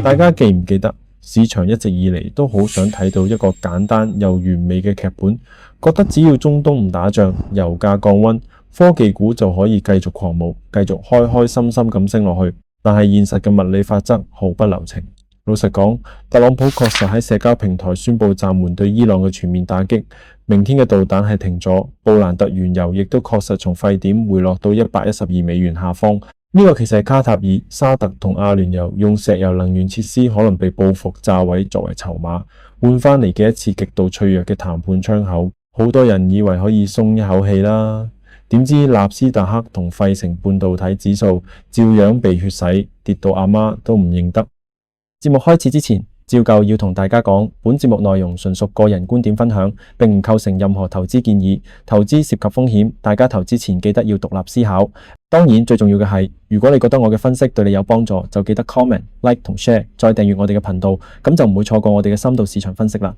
大家記唔記得市場一直以嚟都好想睇到一個簡單又完美嘅劇本，覺得只要中東唔打仗，油價降溫，科技股就可以繼續狂舞，繼續開開心心咁升落去。但係現實嘅物理法則毫不留情。老實講，特朗普確實喺社交平台宣布暫緩對伊朗嘅全面打擊，明天嘅導彈係停咗，布蘭特原油亦都確實從沸點回落到$112下方。呢個其實係卡塔爾、沙特同阿聯酋用石油能源設施可能被報復炸毀作為籌碼，換翻嚟嘅一次極度脆弱嘅談判窗口。好多人以為可以鬆一口氣啦，點知納斯達克同費城半導體指數照樣被血洗，跌到阿媽都唔認得。節目開始之前，照舊要同大家講，本節目內容純屬個人觀點分享，並唔構成任何投資建議。投資涉及風險，大家投資前記得要獨立思考。當然，最重要嘅係，如果你覺得我嘅分析對你有幫助，就記得 comment、like 同 share， 再訂閱我哋嘅頻道，咁就唔會錯過我哋嘅深度市場分析啦。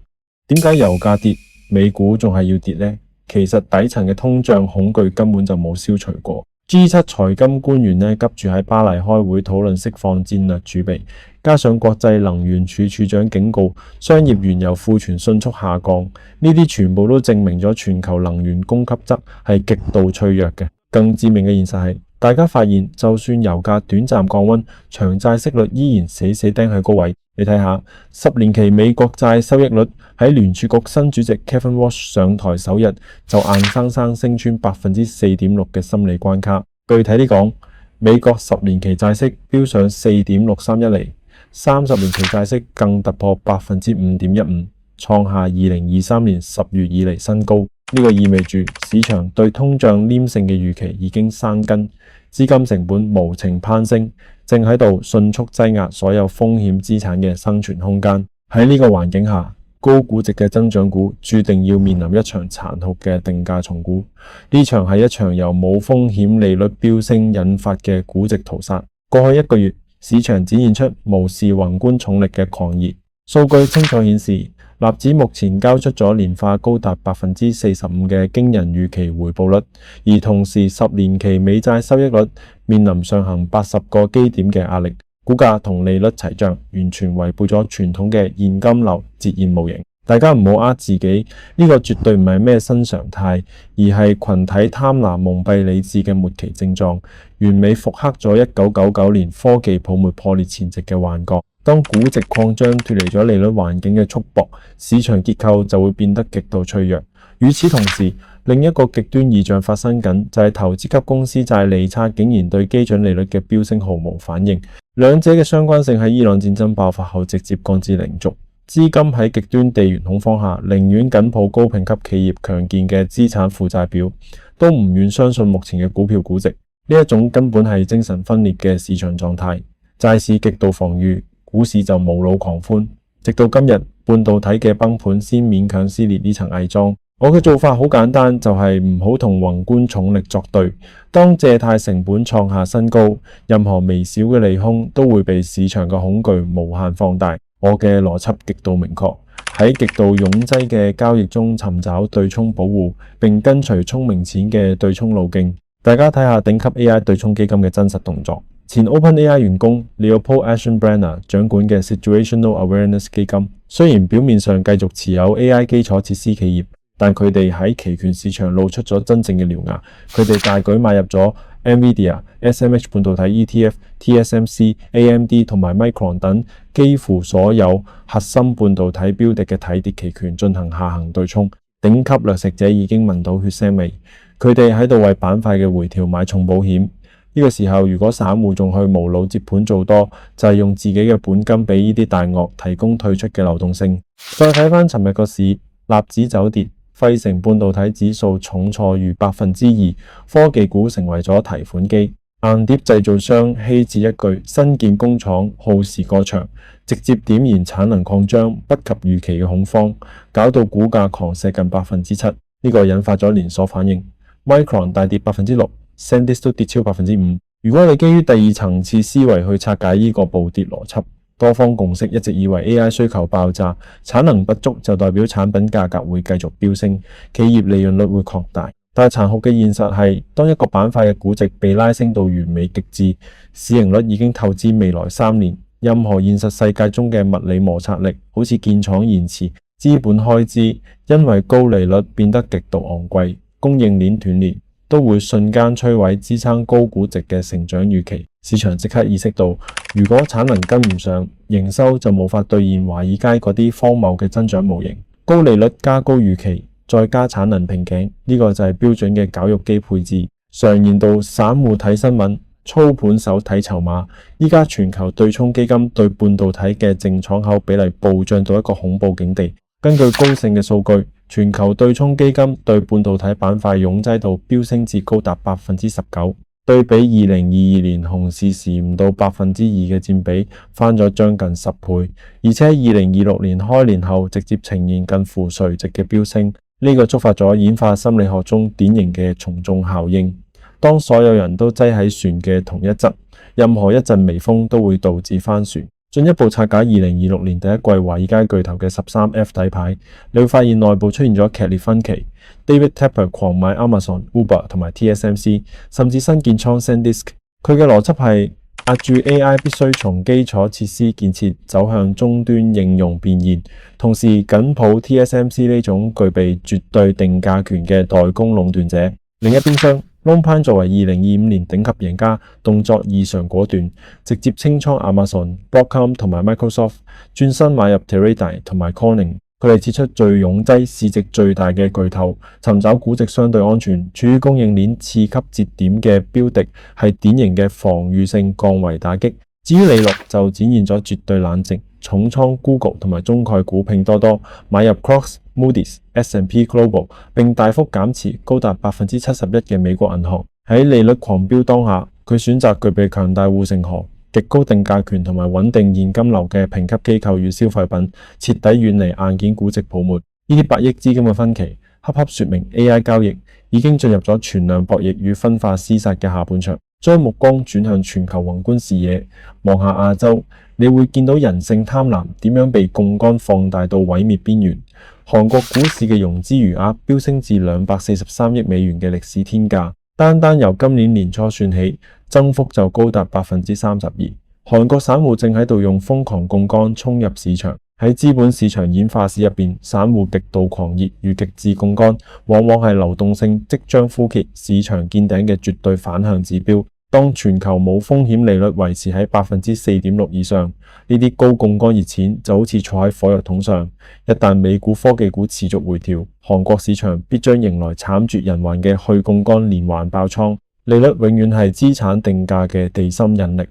點解油價跌，美股仲係要跌呢？其實底層嘅通脹恐懼根本就冇消除過。G7 財金官員急住喺巴黎開會討論釋放戰略儲備，加上國際能源署署長警告商業原油庫存迅速下降，呢啲全部都證明咗全球能源供給側係極度脆弱嘅。更致命嘅現實係，大家發現就算油價短暫降溫，長債息率依然死死釘喺高位。你睇下10年期美國債收益率喺聯儲局新主席 Kevin Warsh 上台首日就硬生生升穿 4.6% 嘅心理關卡。具體啲講，美國10年期債息飆上 4.631 厘，30年期債息更突破 5.15%， 創下2023年10月以嚟新高。呢個意味住市場對通脹黏性嘅預期已經生根，資金成本無情攀升，正喺度迅速擠壓所有風險資產嘅生存空間。喺呢個環境下，高估值嘅增長股注定要面臨一場殘酷嘅定價重估。呢場係一場由冇風險利率飆升引發嘅估值屠殺。過去一個月，市場展現出無視宏觀重力嘅狂熱。數據清楚顯示，納指目前交出咗年化高達 45% 嘅驚人預期回報率，而同時10年期美債收益率面臨上行80個基點嘅壓力，股價同利率齊漲，完全違背咗傳統嘅現金流折現模型。大家唔好呃自己，呢個絕對唔係咩新常態，而係群體貪婪蒙蔽理智嘅末期症狀，完美復刻咗1999年科技泡沫破裂前夕嘅幻覺。當估值擴張脫離咗利率環境嘅束縛，市場結構就會變得極度脆弱。與此同時，另一個極端異象發生緊，就係投資級公司債利差竟然對基準利率嘅飆升毫無反應。兩者嘅相關性喺伊朗戰爭爆發後直接降至零軸。資金喺極端地緣恐慌下，寧願緊抱高評級企業強健嘅資產負債表，都唔願相信目前嘅股票估值。呢一種根本係精神分裂嘅市場狀態。債市極度防禦，股市就無腦狂歡，直到今日半導體嘅崩盤先勉強撕裂呢層偽裝。我嘅做法好簡單，就係唔好同宏觀重力作對。當借貸成本創下新高，任何微小嘅利空都會被市場嘅恐懼無限放大。我嘅邏輯極度明確，喺極度擁擠嘅交易中尋找對沖保護，並跟隨聰明錢嘅對沖路徑。大家睇下頂級 AI 對沖基金嘅真實動作。前 OpenAI 員工 Leopold Aschenbrenner 掌管嘅 Situational Awareness 基金，雖然表面上繼續持有 AI 基礎設施企業，但佢哋喺期權市場露出咗真正嘅獠牙。佢哋大舉買入咗 NVIDIA、SMH 半導體 ETF、TSMC、AMD 同埋 Micron 等幾乎所有核心半導體標的嘅睇跌期權進行下行對沖。頂級掠食者已經聞到血腥味，佢哋喺度為板塊嘅回調買重保險。呢個時候，如果散戶仲去無腦接盤做多，就係用自己嘅本金俾呢啲大鱷提供退出嘅流動性。再睇翻尋日個市，納指走跌，費城半導體指數重挫逾 2%， 科技股成為咗提款機。硬碟製造商希字一句新建工廠耗時過長，直接點燃產能擴張不及預期嘅恐慌，搞到股價狂瀉近 7%。呢個引發咗連鎖反應， Micron 大跌 6%，SanDisk 都跌超 5%。 如果你基於第二層次思維去拆解呢個暴跌邏輯，多方共識一直以為 AI 需求爆炸，產能不足就代表產品價格會繼續飆升，企業利潤率會擴大。但係殘酷嘅現實係，當一個板塊嘅估值被拉升到完美極致，市盈率已經透支未來3年，任何現實世界中嘅物理摩擦力，好似建廠延遲、資本開支，因為高利率變得極度昂貴，供應鏈斷裂，都會瞬間摧毀支撐高估值嘅成長預期。市場即刻意識到，如果產能跟唔上，營收就無法兌現華爾街嗰啲荒謬嘅增長模型。高利率加高預期，再加產能瓶頸，呢個就係標準嘅絞肉機配置。常言道，散戶睇新聞，操盤手睇籌碼。依家全球對沖基金對半導體嘅淨敞口比例暴漲到一個恐怖境地。根據高盛嘅數據，全球對沖基金對半導體板塊擁擠度飆升至高達 19%， 對比2022年熊市時唔到 2% 嘅佔比，翻咗將近10倍。而且2026年開年後直接呈現近乎垂直嘅飆升，呢個觸發咗演化心理學中典型嘅從眾效應。當所有人都擠喺船嘅同一側，任何一陣微風都會導致翻船。進一步拆解2026年第一季華爾街巨頭嘅 13F 底牌，你會發現內部出現咗劇烈分歧。David Tepper 狂買 Amazon、Uber 同埋 TSMC， 甚至新建倉 SanDisk。佢嘅邏輯係壓住 AI 必須從基礎設施建設走向終端應用變現，同時緊抱 TSMC 呢種具備絕對定價權嘅代工壟斷者。另一邊廂，Lone Pine 作為2025年頂級贏家，動作異常果斷，直接清倉 Amazon、Broadcom 同埋 Microsoft， 轉身買入 Teradyne 同埋 Corning。佢哋撤出最擁擠、市值最大嘅巨頭，尋找估值相對安全、處於供應鏈次級節點嘅標的，係典型嘅防禦性降維打擊。至於利樂就展現咗絕對冷靜，重倉 Google 同埋中概股拼多多，買入 Crocs、Moody's、S&P Global， 並大幅減持高達 71% 嘅美國銀行。喺利率狂飆當下，佢選擇具備強大護城河、極高定價權同埋穩定現金流嘅評級機構與消費品，徹底遠離硬件估值泡沫。呢啲百億資金嘅分歧，恰恰說明 AI 交易已經進入咗全量博弈與分化廝殺嘅下半場。將目光轉向全球宏觀視野，望下亞洲，你會見到人性貪婪點樣被槓桿放大到毀滅邊緣。韓國股市嘅融資餘額飆升至243億美元嘅歷史天價，單由今年年初算起，增幅就高達 32%。韓國散戶正喺度用瘋狂槓桿衝入市場。喺資本市場演化史入邊，散戶極度狂熱與極致槓桿，往往係流動性即將枯竭、市場見頂嘅絕對反向指標。當全球冇風險利率維持喺 4.6% 以上，呢啲高槓桿熱錢就好似坐喺火藥桶上。一旦美股科技股持續回調，韓國市場必將迎來慘絕人寰嘅去槓桿連環爆倉。利率永遠係資產定價嘅地心引力。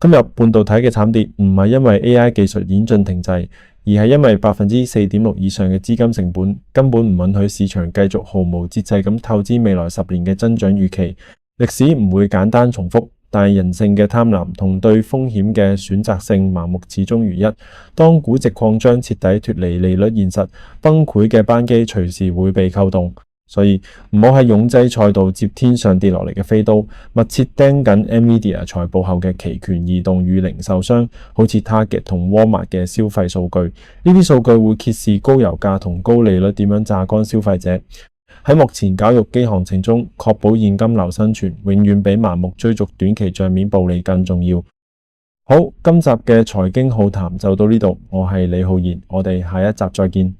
今日半導體嘅慘跌唔係因為 AI 技術演進停滯，而係因為 4.6% 以上嘅資金成本根本唔允許市場繼續毫無節制咁透支未來10年嘅增長預期。歷史唔會簡單重複，但係人性嘅貪婪同對風險嘅選擇性盲目始終如一。當估值擴張徹底脫離利率現實，崩潰嘅班機隨時會被扣動。所以唔好喺擁擠賽道接天上跌落嚟嘅飛刀，密切盯緊 Nvidia 財報後嘅期權移動與零售商，好似 Target 同 Walmart 嘅消費數據。呢啲數據會揭示高油價同高利率點樣榨乾消費者。喺目前絞肉機行情中，確保現金流生存，永遠比盲目追逐短期賬面暴利更重要。好，今集嘅財經浩談就到呢度，我係李浩然，我哋下一集再見。